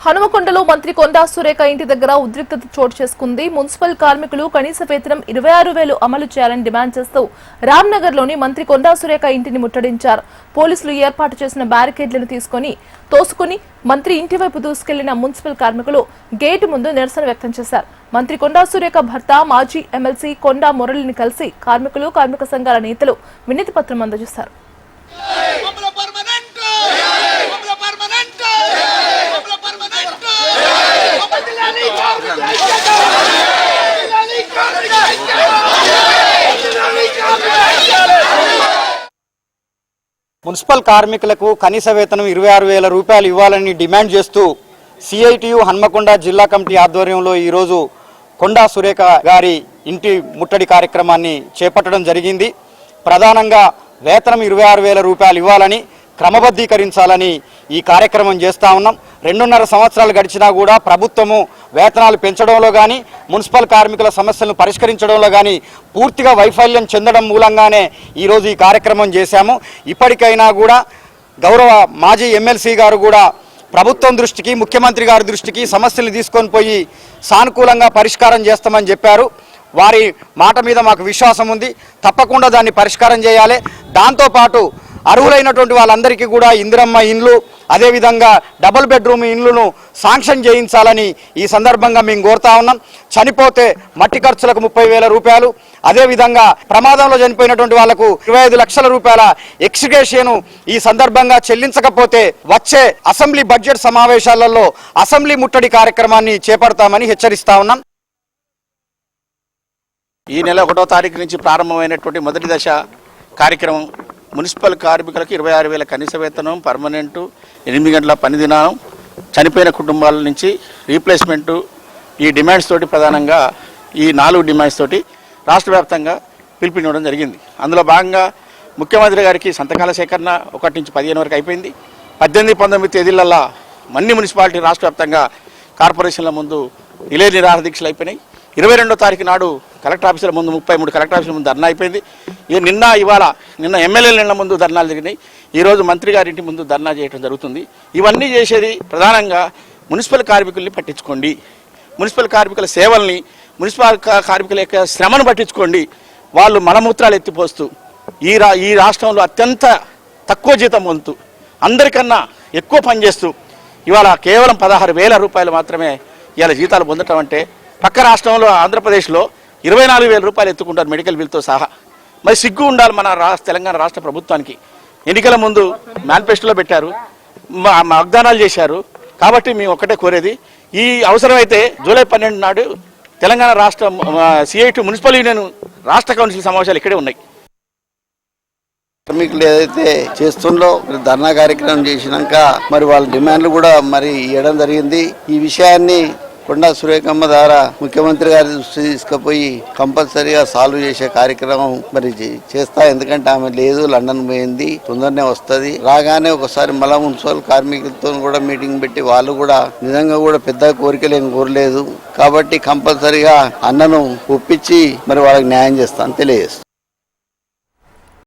హనుమకొండలో మంత్రి కొండా సురేఖ ఇంటి దగ్గర ఉద్రిక్తత చోటు చేసుకుంది. మున్సిపల్ కార్మికులు కనీస వేతనం 26,000 అమలు చేయాలని డిమాండ్ చేస్తూ రామ్నగర్లోని మంత్రి కొండా సురేఖ ఇంటిని ముట్టడించారు. పోలీసులు ఏర్పాటు చేసిన బ్యారికేడ్లను తోసుకుని మంత్రి ఇంటి వైపు దూసుకెళ్లిన మున్సిపల్ కార్మికులు గేటు ముందు నిరసన వ్యక్తం చేశారు. మంత్రి కొండా సురేఖ భర్త మాజీ ఎమ్మెల్సీ కొండా మురళిని కలిసి కార్మికులు, కార్మిక సంఘాల నేతలు వినతి పత్రం అందజేశారు. మున్సిపల్ కార్మికులకు కనీస వేతనం 26,000 రూపాయలు ఇవ్వాలని డిమాండ్ చేస్తూ సిఐటియు హన్మకొండ జిల్లా కమిటీ ఆధ్వర్యంలో ఈరోజు కొండా సురేఖ గారి ఇంటి ముట్టడి కార్యక్రమాన్ని చేపట్టడం జరిగింది. ప్రధానంగా వేతనం 26,000 రూపాయలు ఇవ్వాలని, క్రమబద్ధీకరించాలని ఈ కార్యక్రమం చేస్తూ ఉన్నాం. 2.5 సంవత్సరాలు గడిచినా కూడా ప్రభుత్వము వేతనాలు పెంచడంలో కానీ, మున్సిపల్ కార్మికుల సమస్యలను పరిష్కరించడంలో కానీ పూర్తిగా వైఫల్యం చెందడం మూలంగానే ఈరోజు ఈ కార్యక్రమం చేశాము. ఇప్పటికైనా కూడా గౌరవ మాజీ ఎమ్మెల్సీ గారు కూడా ప్రభుత్వం దృష్టికి, ముఖ్యమంత్రి గారి దృష్టికి సమస్యలు తీసుకొని పోయి సానుకూలంగా పరిష్కారం చేస్తామని చెప్పారు. వారి మాట మీద మాకు విశ్వాసం ఉంది. తప్పకుండా దాన్ని పరిష్కారం చేయాలి. దాంతోపాటు అర్హులైనటువంటి వాళ్ళందరికీ కూడా ఇందిరమ్మ ఇండ్లు, అదేవిధంగా డబుల్ బెడ్రూమ్ ఇండ్లను శాంక్షన్ చేయించాలని ఈ సందర్భంగా మేము కోరుతా ఉన్నాం. చనిపోతే మట్టి ఖర్చులకు 30,000 రూపాయలు, అదేవిధంగా ప్రమాదంలో చనిపోయినటువంటి వాళ్లకు 25 లక్షల రూపాయల ఎక్స్గ్రేషియన్ ఈ సందర్భంగా చెల్లించకపోతే వచ్చే అసెంబ్లీ బడ్జెట్ సమావేశాలలో అసెంబ్లీ ముట్టడి కార్యక్రమాన్ని చేపడతామని హెచ్చరిస్తా ఉన్నాం. ఈ నెల 1వ తారీఖు నుంచి ప్రారంభమైనటువంటి మొదటి దశ కార్యక్రమం మున్సిపల్ కార్మికులకు 26,000 కనీస వేతనం, పర్మనెంటు, 8 గంటల పని దినం, చనిపోయిన కుటుంబాల నుంచి రీప్లేస్మెంటు, ఈ డిమాండ్స్ తోటి ప్రధానంగా ఈ 4 డిమాండ్స్ తోటి రాష్ట్ర వ్యాప్తంగా పిలుపునివ్వడం జరిగింది. అందులో భాగంగా ముఖ్యమంత్రి గారికి సంతకాల సేకరణ 1 నుంచి 15 వరకు అయిపోయింది. 18, 19 తేదీలలో అన్ని మున్సిపాలిటీ రాష్ట్ర వ్యాప్తంగా కార్పొరేషన్ల ముందు రిలే నిరాహార దీక్షలు అయిపోయినాయి. 22వ తారీఖు నాడు కలెక్టర్ ఆఫీసుల ముందు 33 కలెక్టర్ ఆఫీసుల ముందు ధర్నా అయిపోయింది. నిన్న ఎమ్మెల్యేల ఇళ్ల ముందు ధర్నాలు జరిగినాయి. ఈరోజు మంత్రి గారింటి ముందు ధర్నా చేయడం జరుగుతుంది. ఇవన్నీ చేసేది ప్రధానంగా మున్సిపల్ కార్మికుల్ని పట్టించుకోండి, మున్సిపల్ కార్మికుల సేవల్ని, మున్సిపల్ కార్మికుల యొక్క శ్రమను పట్టించుకోండి. వాళ్ళు మలమూత్రాలు ఎత్తిపోస్తూ ఈ రాష్ట్రంలో అత్యంత తక్కువ జీతం పొందుతూ అందరికన్నా ఎక్కువ పనిచేస్తూ ఇవాళ కేవలం 16,000 రూపాయలు మాత్రమే ఇవాళ జీతాలు పొందటం అంటే, పక్క రాష్ట్రంలో ఆంధ్రప్రదేశ్లో 24,000 రూపాయలు ఎత్తుకుంటారు మెడికల్ బిల్తో సహా. మరి సిగ్గు ఉండాలి మన తెలంగాణ రాష్ట్ర ప్రభుత్వానికి. ఎన్నికల ముందు మేనిఫెస్టోలో పెట్టారు, వాగ్దానాలు చేశారు. కాబట్టి మేము ఒక్కటే కోరేది, ఈ అవసరమైతే జూలై 12 నాడు తెలంగాణ రాష్ట్ర సిఐటి మున్సిపల్ యూనియన్ రాష్ట్ర కౌన్సిల్ సమావేశాలు ఇక్కడే ఉన్నాయి. కార్మికులు ఏదైతే చేస్తుందో ధర్నా కార్యక్రమం చేసినాక మరి వాళ్ళ డిమాండ్లు కూడా మరి ఇవ్వడం జరిగింది. ఈ విషయాన్ని కొండా సురేఖమ్మ ద్వారా ముఖ్యమంత్రి గారి దృష్టి తీసుకుపోయి కంపల్సరీగా సాల్వ్ చేసే కార్యక్రమం మరి చేస్తా. ఎందుకంటే ఆమె లేదు, లండన్ పోయింది, తొందరనే వస్తుంది. రాగానే ఒకసారి మళ్ళా మున్సిపల్ కార్మికులతో కూడా మీటింగ్ పెట్టి వాళ్ళు కూడా నిజంగా కూడా పెద్ద కోరికలు ఏం కోరలేదు కాబట్టి కంపల్సరీగా అన్నను ఒప్పించి మరి వాళ్ళకి న్యాయం చేస్తాను తెలియజేస్తాను.